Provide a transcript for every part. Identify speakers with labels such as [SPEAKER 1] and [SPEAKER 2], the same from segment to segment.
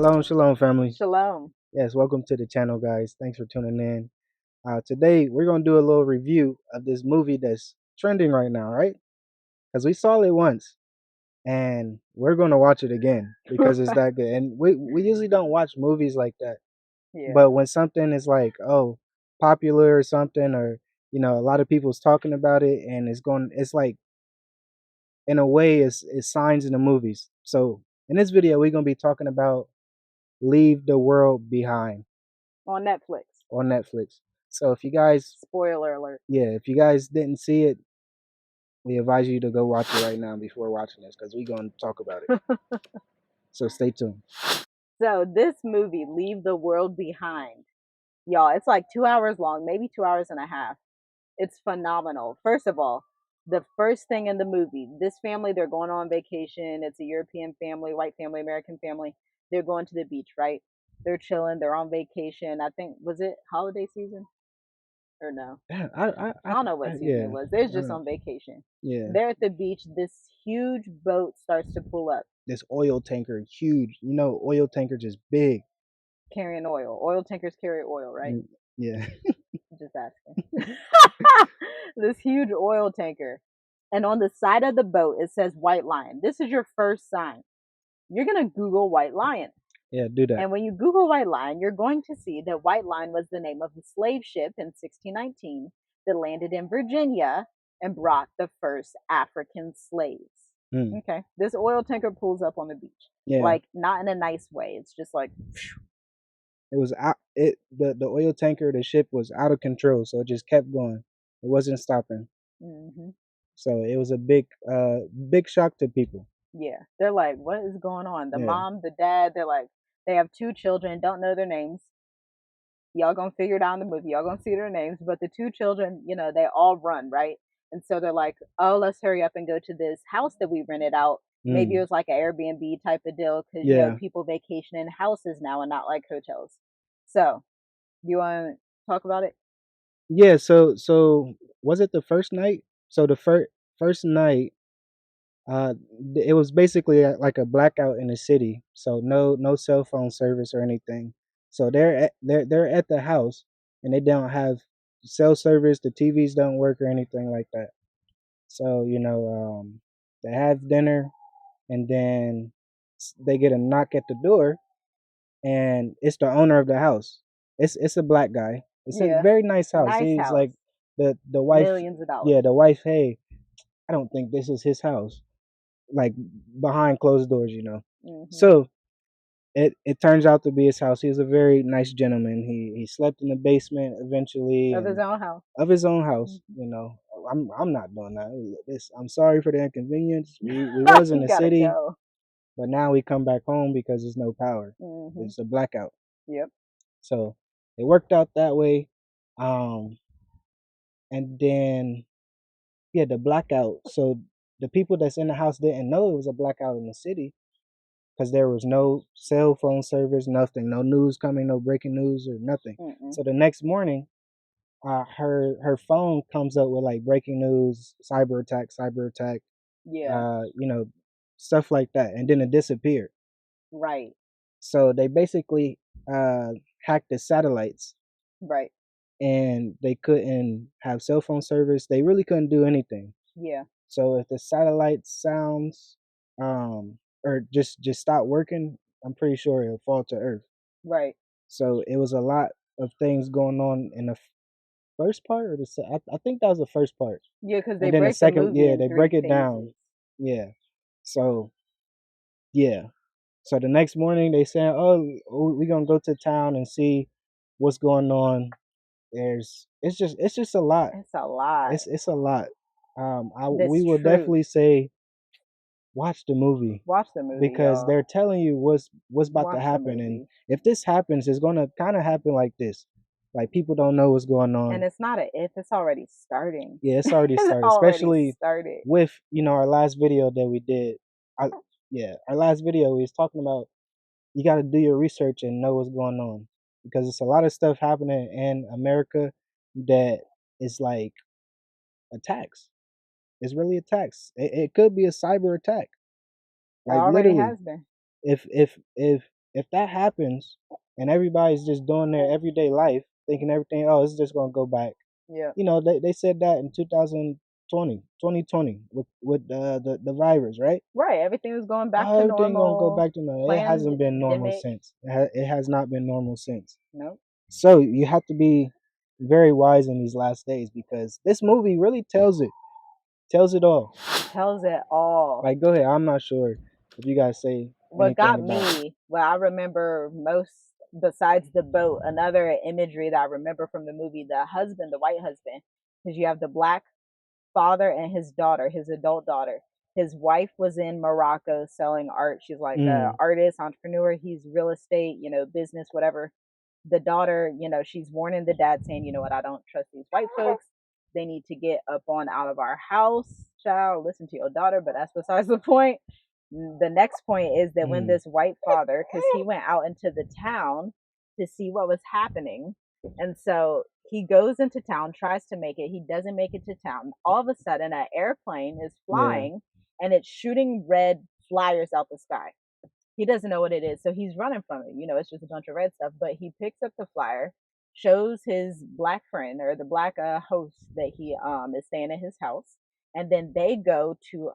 [SPEAKER 1] Shalom, family.
[SPEAKER 2] Shalom.
[SPEAKER 1] Yes, welcome to the channel, guys. Thanks for tuning in. Today, we're going to do a little review of this movie that's trending right now, right? Because we saw it once, and we're going to watch it again because it's that good. And we usually don't watch movies like that.
[SPEAKER 2] Yeah.
[SPEAKER 1] But when something is like, popular or something, or, a lot of people's talking about it, and it's like, in a way, it's signs in the movies. So, in this video, we're going to be talking about Leave the World Behind
[SPEAKER 2] On Netflix.
[SPEAKER 1] on Netflix. So if you guys,
[SPEAKER 2] Spoiler alert.
[SPEAKER 1] if you guys didn't see it, we advise you to go watch it right now before watching this because we're going to talk about it. So stay tuned.
[SPEAKER 2] So this movie, Leave the World Behind. Y'all, it's like 2 hours long, maybe 2 hours and a half. It's phenomenal. First of all, the first thing in the movie, this family, they're going on vacation. It's a European family, white family, American family. They're going to the beach, right? They're chilling, they're on vacation. I think, was it holiday season? Or no?
[SPEAKER 1] Yeah,
[SPEAKER 2] I don't know what season
[SPEAKER 1] yeah,
[SPEAKER 2] it was. They're
[SPEAKER 1] I
[SPEAKER 2] just
[SPEAKER 1] know.
[SPEAKER 2] on vacation.
[SPEAKER 1] Yeah,
[SPEAKER 2] They're at the beach. This huge boat starts to pull up,
[SPEAKER 1] this oil tanker, huge. Oil tanker just big.
[SPEAKER 2] carrying oil. Oil tankers carry oil, right?
[SPEAKER 1] Mm, yeah,
[SPEAKER 2] Just asking. This huge oil tanker. And on the side of the boat, it says White Lion. This is your first sign. You're going to Google White Lion.
[SPEAKER 1] yeah, do that.
[SPEAKER 2] And when you Google White Lion, you're going to see that White Lion was the name of the slave ship in 1619 that landed in Virginia and brought the first African slaves.
[SPEAKER 1] Mm,
[SPEAKER 2] Okay. This oil tanker pulls up on the beach.
[SPEAKER 1] yeah,
[SPEAKER 2] Like, not in a nice way. It's just like,
[SPEAKER 1] it was out. The oil tanker, the ship was out of control, so it just kept going. It wasn't stopping.
[SPEAKER 2] mm-hmm.
[SPEAKER 1] So it was a big shock to people.
[SPEAKER 2] Yeah. They're like, what is going on? The
[SPEAKER 1] Yeah.
[SPEAKER 2] mom, the dad, they're like, they have two children, don't know their names. Y'all gonna figure it out in the movie. Y'all gonna see their names. But the two children, they all run, right? And so they're like, oh, let's hurry up and go to this house that we rented out. Maybe it
[SPEAKER 1] Mm,
[SPEAKER 2] was like an Airbnb type of deal because,
[SPEAKER 1] yeah.
[SPEAKER 2] people vacation in houses now and not like hotels. So, you want to talk about it?
[SPEAKER 1] Yeah, so was it the first night? So the first night, uh, it was basically like a blackout in the city. So no cell phone service or anything. So they're at the house and they don't have cell service. The TVs don't work or anything like that. So they have dinner and then they get a knock at the door and it's the owner of the house. It's a black guy. It's a
[SPEAKER 2] Yeah.
[SPEAKER 1] very nice house.
[SPEAKER 2] Nice
[SPEAKER 1] He's
[SPEAKER 2] house.
[SPEAKER 1] like the wife.
[SPEAKER 2] Millions of dollars.
[SPEAKER 1] Yeah, the wife. Hey, I don't think this is his house. Like behind closed doors.
[SPEAKER 2] Mm-hmm.
[SPEAKER 1] So it turns out to be his house. He was a very nice gentleman. He slept in the basement eventually,
[SPEAKER 2] Of his
[SPEAKER 1] and
[SPEAKER 2] own house.
[SPEAKER 1] of his own house.
[SPEAKER 2] Mm-hmm.
[SPEAKER 1] I'm not doing that. I'm sorry for the inconvenience. We was in
[SPEAKER 2] You
[SPEAKER 1] the
[SPEAKER 2] gotta
[SPEAKER 1] city,
[SPEAKER 2] go.
[SPEAKER 1] but now we come back home because there's no power.
[SPEAKER 2] Mm-hmm.
[SPEAKER 1] It's a blackout.
[SPEAKER 2] Yep.
[SPEAKER 1] So it worked out that way. Um, and then yeah, the blackout. So the people that's in the house didn't know it was a blackout in the city because there was no cell phone service, nothing, no news coming, no breaking news or nothing.
[SPEAKER 2] Mm-mm.
[SPEAKER 1] So the next morning, her phone comes up with like breaking news, cyber attack,
[SPEAKER 2] Yeah.
[SPEAKER 1] uh, you know, stuff like that, and then it disappeared.
[SPEAKER 2] Right.
[SPEAKER 1] So they basically uh hacked the satellites
[SPEAKER 2] Right.
[SPEAKER 1] and they couldn't have cell phone service. They really couldn't do anything.
[SPEAKER 2] Yeah.
[SPEAKER 1] So if the satellite sounds or just stop working, I'm pretty sure it'll fall to Earth.
[SPEAKER 2] Right.
[SPEAKER 1] So it was a lot of things going on in the first part, or I think that was the first part,
[SPEAKER 2] Yeah, because they
[SPEAKER 1] and then the
[SPEAKER 2] break the
[SPEAKER 1] second,
[SPEAKER 2] movie
[SPEAKER 1] yeah,
[SPEAKER 2] in
[SPEAKER 1] they
[SPEAKER 2] three
[SPEAKER 1] break it down,
[SPEAKER 2] phases.
[SPEAKER 1] yeah. So yeah, so the next morning they said, "Oh, we're gonna go to town and see what's going on." It's just a lot.
[SPEAKER 2] It's a lot.
[SPEAKER 1] It's a lot. We
[SPEAKER 2] This
[SPEAKER 1] will
[SPEAKER 2] truth.
[SPEAKER 1] definitely say watch the movie
[SPEAKER 2] Watch the movie,
[SPEAKER 1] because
[SPEAKER 2] y'all.
[SPEAKER 1] they're telling you what's about to
[SPEAKER 2] Watch the
[SPEAKER 1] happen, and
[SPEAKER 2] movie.
[SPEAKER 1] if this happens, it's gonna kind of happen like this. Like people don't know what's going
[SPEAKER 2] And
[SPEAKER 1] on.
[SPEAKER 2] it's not a if, it's already starting.
[SPEAKER 1] Yeah, it's already
[SPEAKER 2] It's
[SPEAKER 1] started,
[SPEAKER 2] already
[SPEAKER 1] especially
[SPEAKER 2] started.
[SPEAKER 1] with our last video that we did. I, yeah, our last video we was talking about you got to do your research and know what's going on because it's a lot of stuff happening in America that is like attacks. It's really attacks. It could be a cyber attack.
[SPEAKER 2] It
[SPEAKER 1] Like
[SPEAKER 2] already
[SPEAKER 1] literally,
[SPEAKER 2] has been.
[SPEAKER 1] if if that happens and everybody's just doing their everyday life, thinking everything, oh, it's just gonna go back.
[SPEAKER 2] Yeah.
[SPEAKER 1] They said that in 2020 with the virus, right?
[SPEAKER 2] Right. Everything was going back
[SPEAKER 1] Oh,
[SPEAKER 2] to
[SPEAKER 1] everything gonna go
[SPEAKER 2] normal.
[SPEAKER 1] back to normal. It hasn't been normal
[SPEAKER 2] Pandemic.
[SPEAKER 1] since. It has not been normal since.
[SPEAKER 2] Nope.
[SPEAKER 1] So you have to be very wise in these last days because this movie really tells it all.
[SPEAKER 2] Tells it all.
[SPEAKER 1] Like, go ahead. I'm not sure if you guys say
[SPEAKER 2] What
[SPEAKER 1] anything
[SPEAKER 2] got
[SPEAKER 1] about.
[SPEAKER 2] me, well, I remember most besides the boat, another imagery that I remember from the movie, the husband, the white husband, because you have the black father and his daughter, his adult daughter. His wife was in Morocco selling art. She's like a
[SPEAKER 1] Mm,
[SPEAKER 2] artist, entrepreneur. He's real estate, business, whatever. The daughter, she's warning the dad saying, you know what, I don't trust these white folks. They need to get up on out of our house, child. Listen to your daughter, but that's besides the point. The next point is that when
[SPEAKER 1] mm,
[SPEAKER 2] this white father, because he went out into the town to see what was happening, and so he goes into town, tries to make it. He doesn't make it to town. All of a sudden, an airplane is
[SPEAKER 1] yeah.
[SPEAKER 2] flying and it's shooting red flyers out the sky. He doesn't know what it is, so he's running from it. It's just a bunch of red stuff. But he picks up the flyer, shows his black friend or the black host that he is staying at his house, and then they go to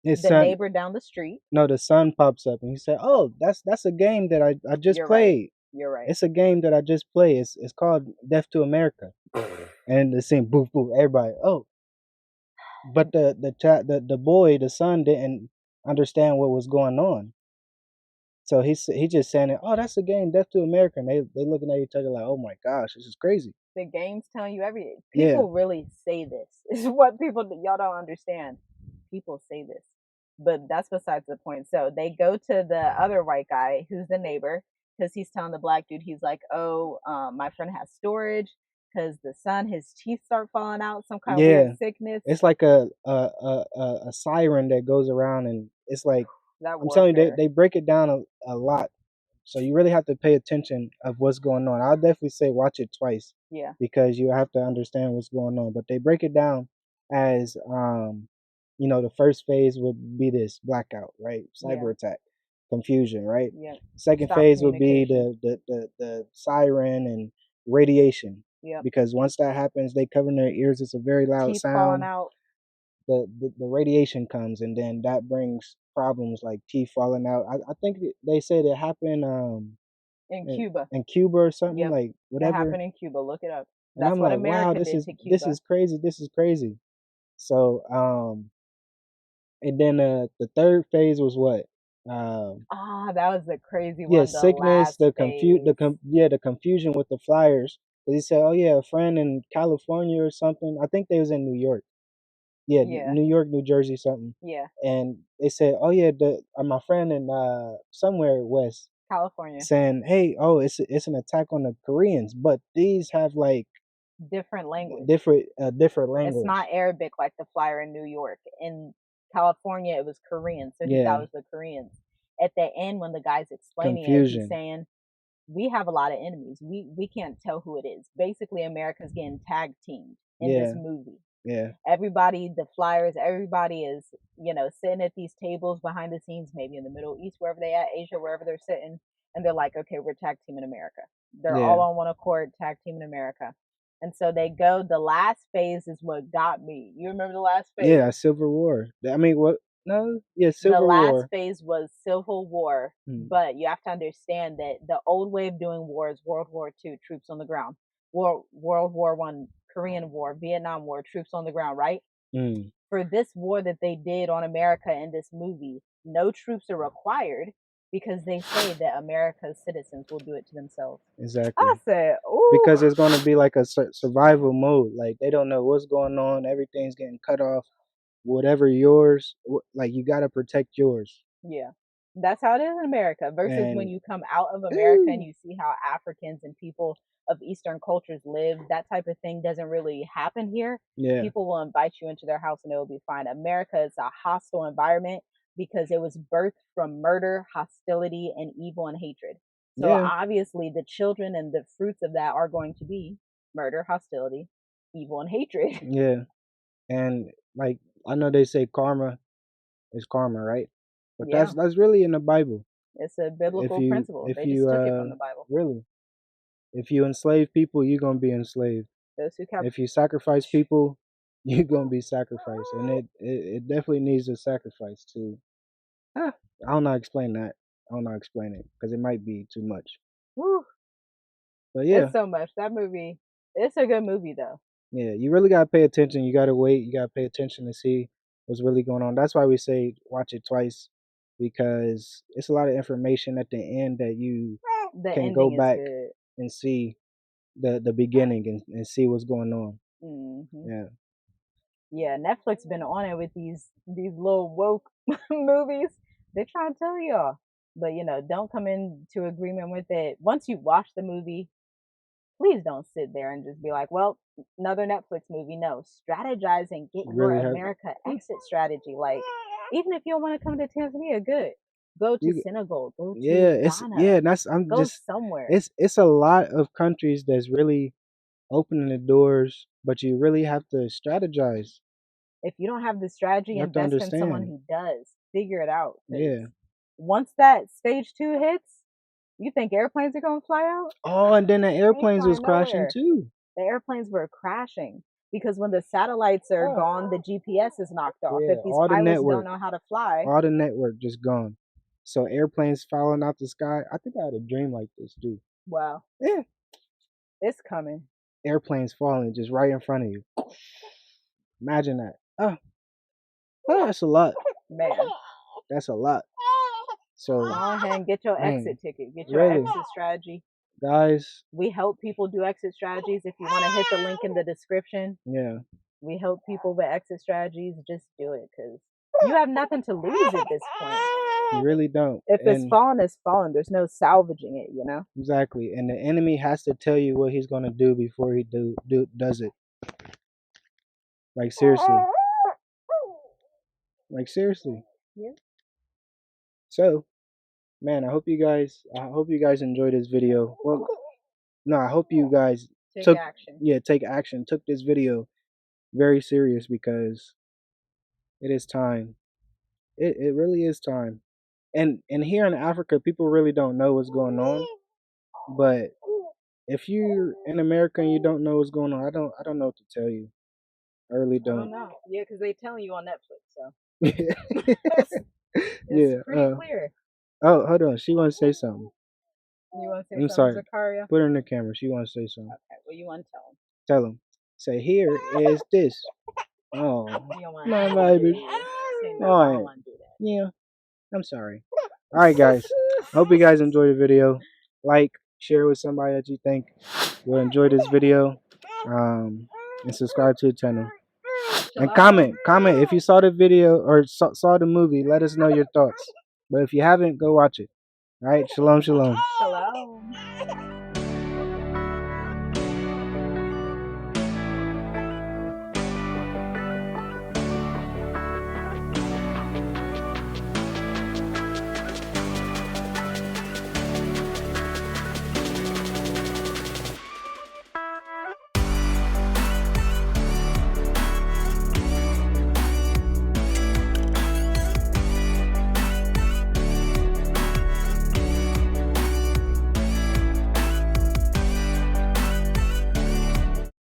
[SPEAKER 1] His
[SPEAKER 2] the
[SPEAKER 1] son,
[SPEAKER 2] neighbor down the street.
[SPEAKER 1] no, the son pops up and he said, "Oh, that's a game that I just
[SPEAKER 2] You're right.
[SPEAKER 1] played.
[SPEAKER 2] You're right.
[SPEAKER 1] It's a game that I just played. It's called Death to America." And the same boof boof. Everybody, oh, but
[SPEAKER 2] And
[SPEAKER 1] the boy, the son, didn't understand what was going on. So he just saying it. Oh, that's a game, Death to America. And they looking at each other like, oh my gosh, this is crazy.
[SPEAKER 2] the game's telling you everything.
[SPEAKER 1] Yeah,
[SPEAKER 2] People really say this. Is what people y'all don't understand. People say this, but that's besides the point. So they go to the other white guy who's the neighbor because he's telling the black dude, he's like, "Oh, my friend has storage because the son, his teeth start falling out, some kind of weird
[SPEAKER 1] yeah.
[SPEAKER 2] sickness."
[SPEAKER 1] It's like a siren that goes around, and it's like
[SPEAKER 2] That
[SPEAKER 1] I'm telling you,
[SPEAKER 2] warfare.
[SPEAKER 1] they break it down a lot. So you really have to pay attention of what's going on. I'll definitely say watch it twice
[SPEAKER 2] Yeah,
[SPEAKER 1] because you have to understand what's going on. But they break it down as the first phase would be this blackout, right?
[SPEAKER 2] yeah,
[SPEAKER 1] Cyber attack, confusion, right?
[SPEAKER 2] yeah.
[SPEAKER 1] Second
[SPEAKER 2] Stop
[SPEAKER 1] phase would be
[SPEAKER 2] communication.
[SPEAKER 1] the siren and radiation.
[SPEAKER 2] Yep.
[SPEAKER 1] Because once that happens, they cover their ears. It's a very loud
[SPEAKER 2] Teeth falling
[SPEAKER 1] sound.
[SPEAKER 2] out
[SPEAKER 1] The radiation comes, and then that brings problems like teeth falling out. I think they said it happened
[SPEAKER 2] in
[SPEAKER 1] in,
[SPEAKER 2] Cuba.
[SPEAKER 1] in Cuba or something
[SPEAKER 2] Yep.
[SPEAKER 1] like
[SPEAKER 2] That
[SPEAKER 1] whatever.
[SPEAKER 2] happened in Cuba. Look it up.
[SPEAKER 1] And
[SPEAKER 2] That's
[SPEAKER 1] I'm
[SPEAKER 2] what
[SPEAKER 1] like, wow,
[SPEAKER 2] America
[SPEAKER 1] this
[SPEAKER 2] did
[SPEAKER 1] is
[SPEAKER 2] to
[SPEAKER 1] this
[SPEAKER 2] Cuba.
[SPEAKER 1] is crazy. This is crazy. So and then the third phase was what? Um,
[SPEAKER 2] Ah, that was the crazy
[SPEAKER 1] yeah,
[SPEAKER 2] one. The
[SPEAKER 1] sickness,
[SPEAKER 2] last phase.
[SPEAKER 1] the confusion with the flyers. 'Cause he said, oh yeah, a friend in California or something. I think they was in New York. Yeah,
[SPEAKER 2] Yeah,
[SPEAKER 1] New York, New Jersey, something.
[SPEAKER 2] yeah.
[SPEAKER 1] And they said, oh yeah, my friend in somewhere west
[SPEAKER 2] California.
[SPEAKER 1] saying, hey, oh, it's an attack on the Koreans, but these have like
[SPEAKER 2] Different language.
[SPEAKER 1] different
[SPEAKER 2] It's not
[SPEAKER 1] language.
[SPEAKER 2] Arabic like the flyer in New York. In California, it was Korean. So he thought
[SPEAKER 1] Yeah,
[SPEAKER 2] it was the Koreans. At the end, when the guy's explaining it, he's
[SPEAKER 1] confusion.
[SPEAKER 2] saying, we have a lot of enemies. We can't tell who it is. Basically, America's getting tag teamed in this
[SPEAKER 1] Yeah,
[SPEAKER 2] movie.
[SPEAKER 1] yeah,
[SPEAKER 2] Everybody, the flyers, everybody is, sitting at these tables behind the scenes, maybe in the Middle East, wherever they at, Asia, wherever they're sitting, and they're like, okay, we're tag team in America. They're all
[SPEAKER 1] yeah,
[SPEAKER 2] on one accord, tag team in America. And so they go, the last phase is what got me. You remember the last
[SPEAKER 1] yeah.
[SPEAKER 2] phase?
[SPEAKER 1] Civil War. I mean, what? No, yeah,
[SPEAKER 2] The
[SPEAKER 1] Civil
[SPEAKER 2] last
[SPEAKER 1] War.
[SPEAKER 2] phase was Civil War,
[SPEAKER 1] Hmm.
[SPEAKER 2] but you have to understand that the old way of doing war is World War II, troops on the ground. World War I, Korean War, Vietnam War, troops on the ground, right?
[SPEAKER 1] Mm,
[SPEAKER 2] For this war that they did on America in this movie, no troops are required because they say that America's citizens will do it to themselves. I
[SPEAKER 1] exactly.
[SPEAKER 2] said, "Ooh,
[SPEAKER 1] Because it's going to be like a survival mode. Like they don't know what's going on. Everything's getting cut off. Whatever yours, like you got to protect yours.
[SPEAKER 2] yeah." That's how it is in America. Versus when
[SPEAKER 1] And
[SPEAKER 2] you come out of America and
[SPEAKER 1] ooh,
[SPEAKER 2] you see how Africans and people of Eastern cultures live, that type of thing doesn't really happen here.
[SPEAKER 1] yeah,
[SPEAKER 2] People will invite you into their house and it will be fine. America is a hostile environment because it was birthed from murder, hostility, and evil and hatred. So
[SPEAKER 1] yeah,
[SPEAKER 2] obviously, the children and the fruits of that are going to be murder, hostility, evil, and hatred.
[SPEAKER 1] yeah. And like I know they say karma is karma, right? But
[SPEAKER 2] Yeah,
[SPEAKER 1] that's really in the Bible.
[SPEAKER 2] It's a
[SPEAKER 1] If
[SPEAKER 2] biblical
[SPEAKER 1] you
[SPEAKER 2] principle.
[SPEAKER 1] if
[SPEAKER 2] They just
[SPEAKER 1] you
[SPEAKER 2] took it from the Bible.
[SPEAKER 1] really if you enslave people, you're gonna be enslaved.
[SPEAKER 2] Those who cap.
[SPEAKER 1] If you sacrifice people, you're gonna be sacrificed, and it definitely needs a sacrifice too. Ah, I don't know how to explain that. I don't know how to explain it because it might be too much.
[SPEAKER 2] Whew,
[SPEAKER 1] But
[SPEAKER 2] it's
[SPEAKER 1] yeah,
[SPEAKER 2] so much. That movie. It's a good movie though.
[SPEAKER 1] yeah, you really gotta pay attention. You gotta wait. You gotta pay attention to see what's really going on. That's why we say watch it twice because it's a lot of information at the end that you
[SPEAKER 2] The
[SPEAKER 1] can go
[SPEAKER 2] ending is
[SPEAKER 1] back
[SPEAKER 2] good.
[SPEAKER 1] and see the beginning and see what's going on.
[SPEAKER 2] Hmm.
[SPEAKER 1] Yeah,
[SPEAKER 2] Yeah, Netflix been on it with these little woke movies. They try to tell y'all, but don't come into agreement with it. Once you watch the movie, please don't sit there and just be like, "Well, another Netflix movie." No, strategize and get
[SPEAKER 1] you
[SPEAKER 2] your
[SPEAKER 1] really have
[SPEAKER 2] America exit strategy. Like, even if you don't want to come to Tanzania, good. Go to
[SPEAKER 1] you.
[SPEAKER 2] Senegal. Go
[SPEAKER 1] Yeah,
[SPEAKER 2] to
[SPEAKER 1] it's
[SPEAKER 2] Ghana.
[SPEAKER 1] yeah. That's I'm
[SPEAKER 2] Go
[SPEAKER 1] just
[SPEAKER 2] somewhere.
[SPEAKER 1] it's a lot of countries that's really opening the doors, but you really have to strategize.
[SPEAKER 2] If you don't have the strategy,
[SPEAKER 1] You have to
[SPEAKER 2] invest in someone
[SPEAKER 1] understand.
[SPEAKER 2] who does. Figure it out. Because
[SPEAKER 1] Yeah.
[SPEAKER 2] once that stage 2 hits, you think airplanes are going to fly out?
[SPEAKER 1] Oh, and then the
[SPEAKER 2] They ain't
[SPEAKER 1] airplanes was
[SPEAKER 2] flying
[SPEAKER 1] crashing
[SPEAKER 2] nowhere.
[SPEAKER 1] too.
[SPEAKER 2] The airplanes were crashing because when the satellites are gone, the GPS is knocked off.
[SPEAKER 1] Yeah,
[SPEAKER 2] If these pilots don't know how to fly,
[SPEAKER 1] all the network just gone. So airplanes falling out the sky. I think I had a dream like this too.
[SPEAKER 2] well,
[SPEAKER 1] Yeah,
[SPEAKER 2] it's coming,
[SPEAKER 1] airplanes falling just right in front of you. Imagine that. Oh, that's a lot.
[SPEAKER 2] man.
[SPEAKER 1] That's a lot. So,
[SPEAKER 2] Go ahead and get your
[SPEAKER 1] man,
[SPEAKER 2] exit ticket. Get your
[SPEAKER 1] really,
[SPEAKER 2] exit strategy.
[SPEAKER 1] guys.
[SPEAKER 2] We help people do exit strategies. If you want to hit the link in the description,
[SPEAKER 1] Yeah,
[SPEAKER 2] we help people with exit strategies. Just do it because you have nothing to lose at this point.
[SPEAKER 1] you really don't.
[SPEAKER 2] If it's
[SPEAKER 1] And
[SPEAKER 2] fallen, it's fallen. There's no salvaging it.
[SPEAKER 1] exactly, and the enemy has to tell you what he's gonna do before he does it. Like seriously, like seriously.
[SPEAKER 2] Yeah.
[SPEAKER 1] So, man, I hope you guys enjoyed this video. Well, no, I hope you guys
[SPEAKER 2] Take
[SPEAKER 1] took
[SPEAKER 2] action.
[SPEAKER 1] yeah, take action, took this video very serious because it is time. It really is time. And here in Africa, people really don't know what's going on. But if you're in America and you don't know what's going on, I don't know what to tell you. I really
[SPEAKER 2] I don't
[SPEAKER 1] don't.
[SPEAKER 2] know. Yeah, because they telling you on Netflix, so it's, it's
[SPEAKER 1] Yeah.
[SPEAKER 2] pretty clear.
[SPEAKER 1] Oh, hold on. She wants to say something.
[SPEAKER 2] You want to say
[SPEAKER 1] I'm
[SPEAKER 2] something,
[SPEAKER 1] sorry.
[SPEAKER 2] Zakaria?
[SPEAKER 1] Put her in the camera. She wants to say something.
[SPEAKER 2] Okay, well, you want to tell them.
[SPEAKER 1] Tell him. Say here is this. Oh,
[SPEAKER 2] You don't want
[SPEAKER 1] my
[SPEAKER 2] to
[SPEAKER 1] baby.
[SPEAKER 2] say no, I
[SPEAKER 1] All
[SPEAKER 2] don't
[SPEAKER 1] right.
[SPEAKER 2] want to do that.
[SPEAKER 1] Yeah. I'm sorry. All right, guys. I hope you guys enjoyed the video. Like, share with somebody that you think will enjoy this video. And subscribe to the channel. And comment if you saw the video or saw the movie. Let us know your thoughts. But if you haven't, go watch it. All right. Shalom, shalom.
[SPEAKER 2] Shalom.